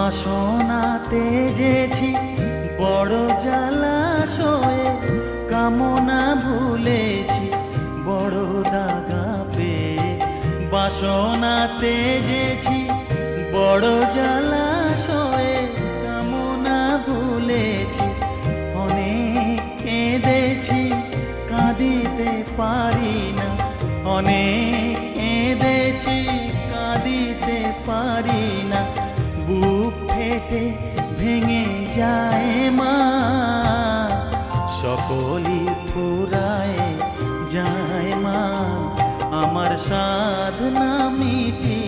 বাসনাতে যেছি বড় জ্বালাশয়ে, কামনা ভুলেছি বড় দাগা পেয়ে। বাসনাতে যেছি বড় জ্বালাশয়ে, কামনা ভুলেছি অনেক কেঁদেছি কাঁদিতে পারি না, অনেক কেঁদেছি কাঁদিতে পারি না। বুক ফেটে ভেঙে যায় মা, সকলই ফুরায় যায় মা, আমার সাধনা মিটি